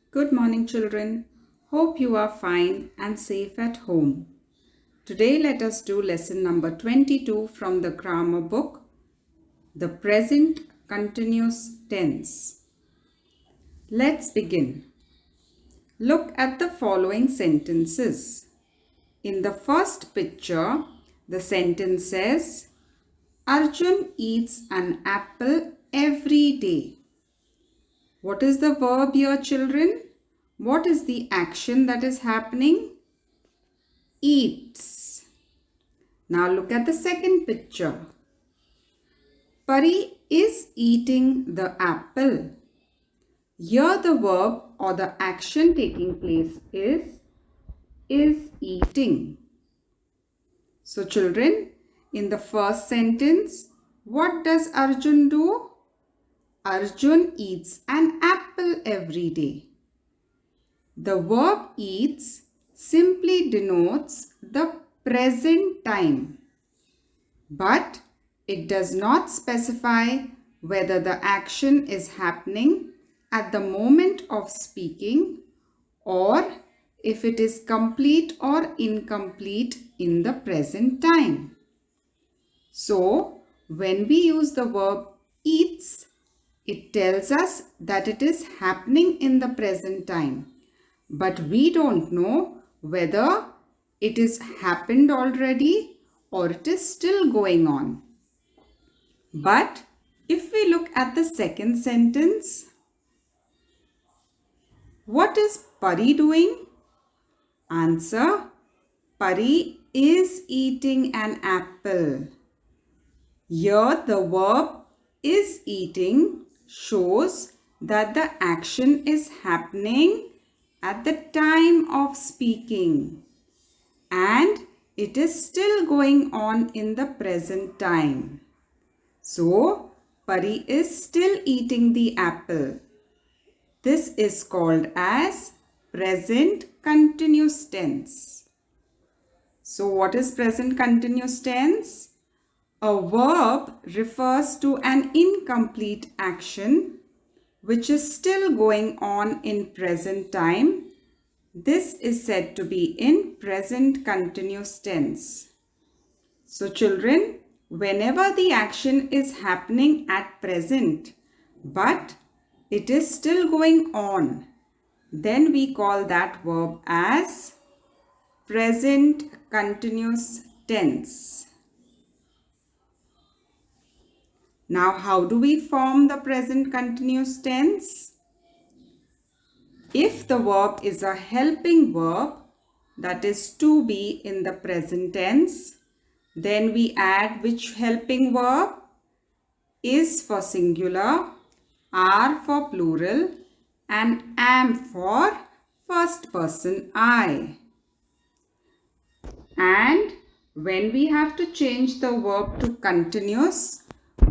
Good morning, children. Hope you are fine and safe at home. Today, let us do lesson number 22 from the grammar book, the present continuous tense. Let's begin. Look at the following sentences. In the first picture, the sentence says, Arjun eats an apple every day. What is the verb here, children? What is the action that is happening? Eats. Now look at the second picture. Pari is eating the apple. Here the verb or the action taking place is eating. So children, in the first sentence, what does Arjun do? Arjun eats an apple every day. The verb eats simply denotes the present time, but it does not specify whether the action is happening at the moment of speaking or if it is complete or incomplete in the present time. So, when we use the verb eats, it tells us that it is happening in the present time. But we don't know whether it is happened already or it is still going on. But if we look at the second sentence, what is Pari doing? Answer, Pari is eating an apple. Here the verb is eating shows that the action is happening at the time of speaking and it is still going on in the present time. So, Pari is still eating the apple. This is called as present continuous tense. So, what is present continuous tense? A verb refers to an incomplete action which is still going on in present time. This is said to be in present continuous tense. So children, whenever the action is happening at present, but it is still going on, then we call that verb as present continuous tense. Now, how do we form the present continuous tense? If the verb is a helping verb, that is to be in the present tense, then we add which helping verb? Is for singular, are for plural, and am for first person I. And when we have to change the verb to continuous,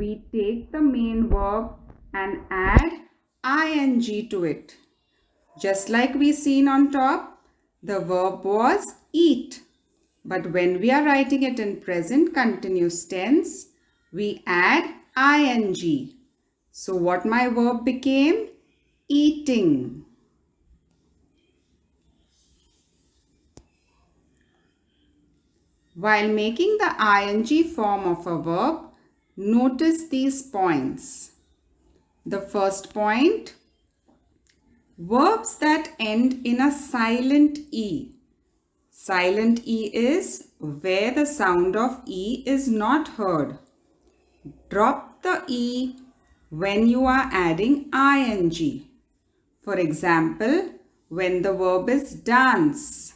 we take the main verb and add ing to it. Just like we seen on top, the verb was eat. But when we are writing it in present continuous tense, we add ing. So what my verb became? Eating. While making the ing form of a verb, notice these points. The first point, verbs that end in a silent E. Silent E is where the sound of E is not heard. Drop the E when you are adding ing. For example, when the verb is dance.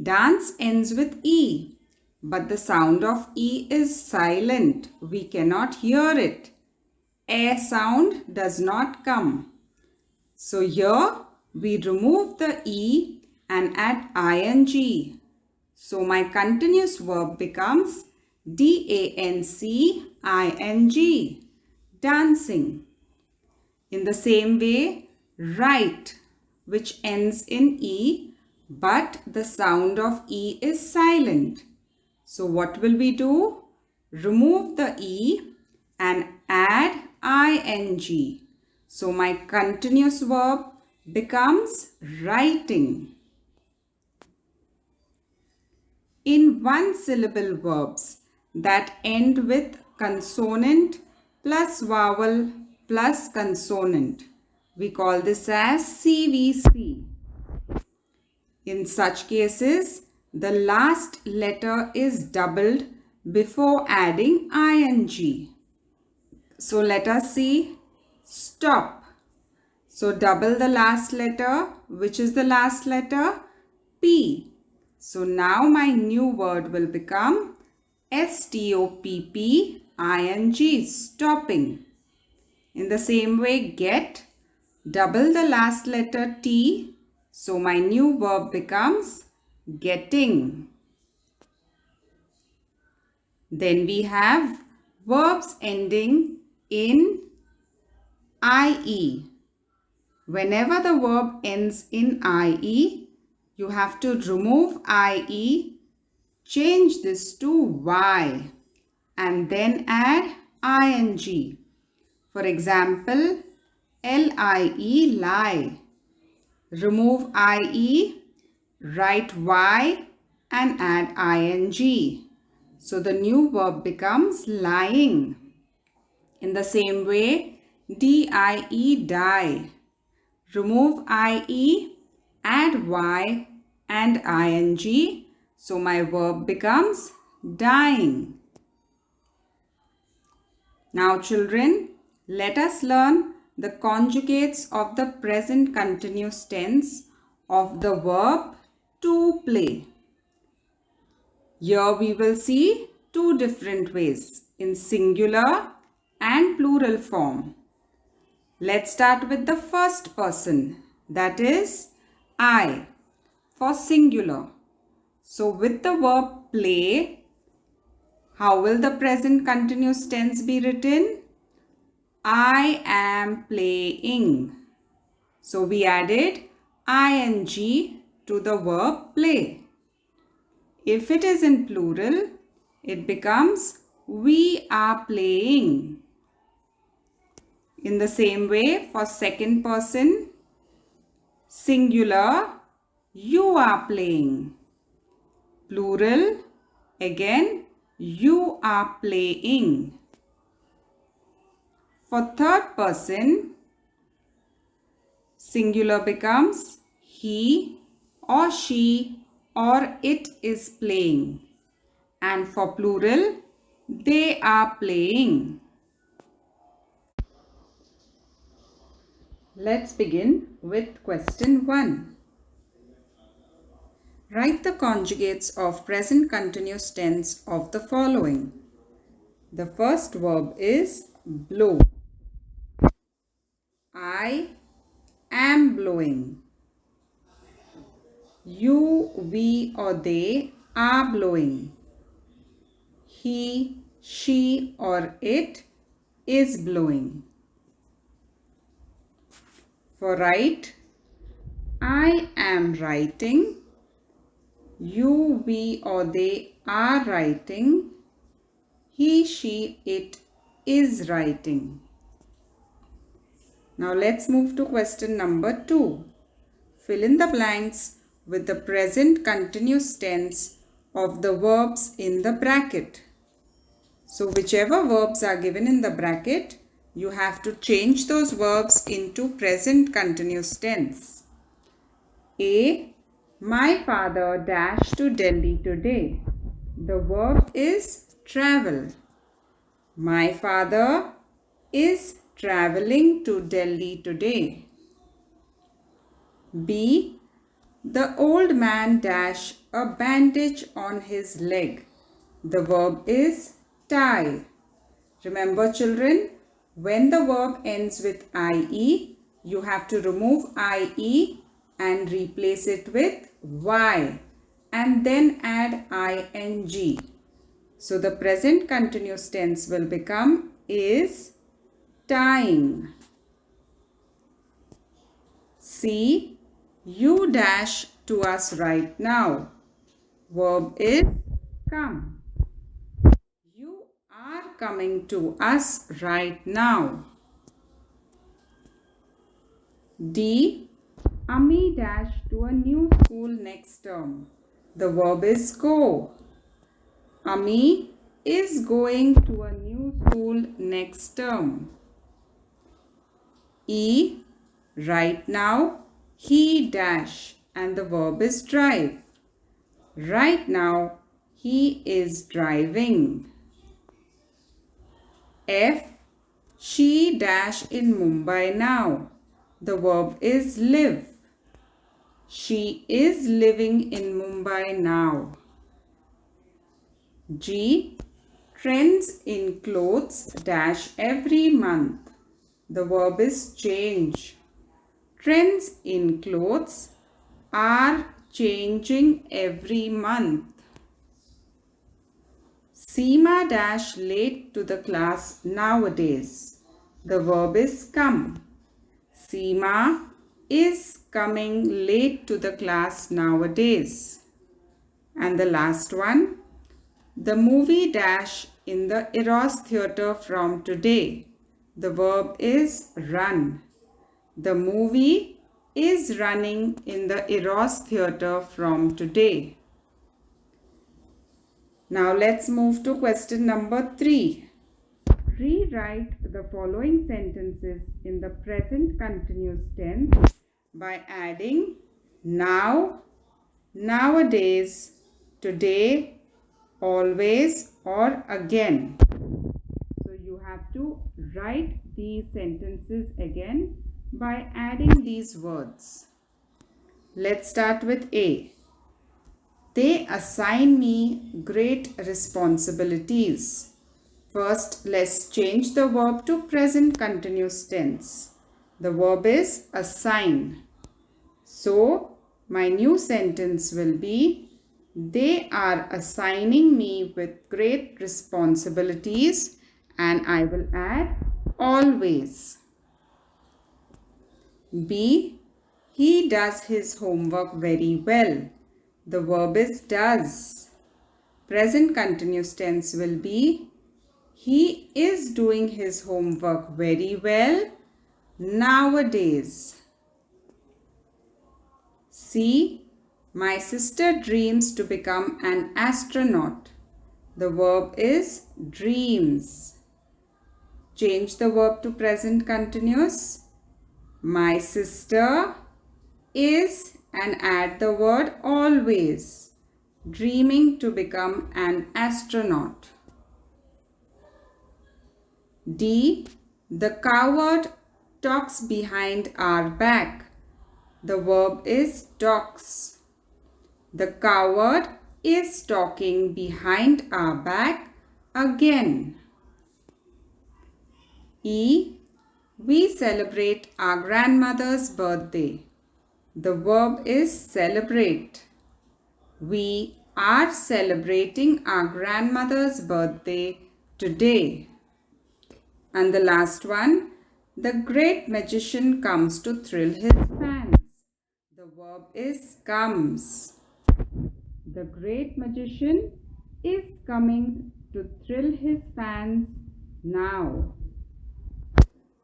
Dance ends with E, but the sound of E is silent. We cannot hear it. A sound does not come. So here we remove the E and add ing. So my continuous verb becomes dancing, dancing. In the same way, write, which ends in E, but the sound of E is silent. So what will we do? Remove the E and add ing. So my continuous verb becomes writing. In one syllable verbs that end with consonant plus vowel plus consonant, we call this as CVC. In such cases, the last letter is doubled before adding ing. So let us see. Stop. So double the last letter. Which is the last letter? P. So now my new word will become stopping, stopping. In the same way, get. Double the last letter T. So my new verb becomes getting. Then we have verbs ending in IE. Whenever the verb ends in IE, you have to remove IE, change this to Y, and then add ing. For example, LIE, lie. Remove IE, write Y, and add ing. So the new verb becomes lying. In the same way, DIE, die. Remove IE, add Y and ing. So my verb becomes dying. Now children, let us learn the conjugates of the present continuous tense of the verb to play. Here we will see two different ways in singular and plural form. Let's start with the first person, that is I, for singular. So with the verb play, how will the present continuous tense be written? I am playing. So we added ing to the verb play. If it is in plural, it becomes we are playing. In the same way, for second person, singular, you are playing. Plural, again, you are playing. For third person, singular becomes he or she or it is playing. And for plural, they are playing. Let's begin with question 1. Write the conjugates of present continuous tense of the following. The first verb is blow. I am blowing. You, we or they are blowing. He, she or it is blowing. For write, I am writing. You, we or they are writing. He, she, it is writing. Now let's move to question number 2. Fill in the blanks with the present continuous tense of the verbs in the bracket. So whichever verbs are given in the bracket, you have to change those verbs into present continuous tense. A. My father dashed to Delhi today. The verb is travel. My father is traveling to Delhi today. B. The old man dashed a bandage on his leg. The verb is tie. Remember children, when the verb ends with IE, you have to remove IE and replace it with Y and then add ing. So the present continuous tense will become is tying. C. You dash to us right now. Verb is come. You are coming to us right now. D. Ami dash to a new school next term. The verb is go. Ami is going to a new school next term. E. Right now he dash and the verb is drive. Right now he is driving. F. She dash in Mumbai now. The verb is live. She is living in Mumbai now. G. Trends in clothes dash every month. The verb is change. Trends in clothes are changing every month. Seema dash late to the class nowadays. The verb is come. Seema is coming late to the class nowadays. And the last one, the movie dash in the Eros theatre from today. The verb is run. The movie is running in the Eros theatre from today. Now let's move to question number 3. Rewrite the following sentences in the present continuous tense by adding now, nowadays, today, always or again. So you have to write these sentences again by adding these words. Let's start with A. They assign me great responsibilities. First, let's change the verb to present continuous tense. The verb is assign. So, my new sentence will be, they are assigning me with great responsibilities, and I will add always. B. He does his homework very well. The verb is does. Present continuous tense will be, he is doing his homework very well nowadays. C. My sister dreams to become an astronaut. The verb is dreams. Change the verb to present continuous. My sister is, and add the word always, dreaming to become an astronaut. D. The coward talks behind our back. The verb is talks. The coward is talking behind our back again. E. We celebrate our grandmother's birthday. The verb is celebrate. We are celebrating our grandmother's birthday today. And the last one, the great magician comes to thrill his fans. The verb is comes. The great magician is coming to thrill his fans now.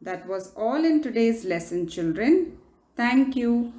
That was all in today's lesson, children. Thank you.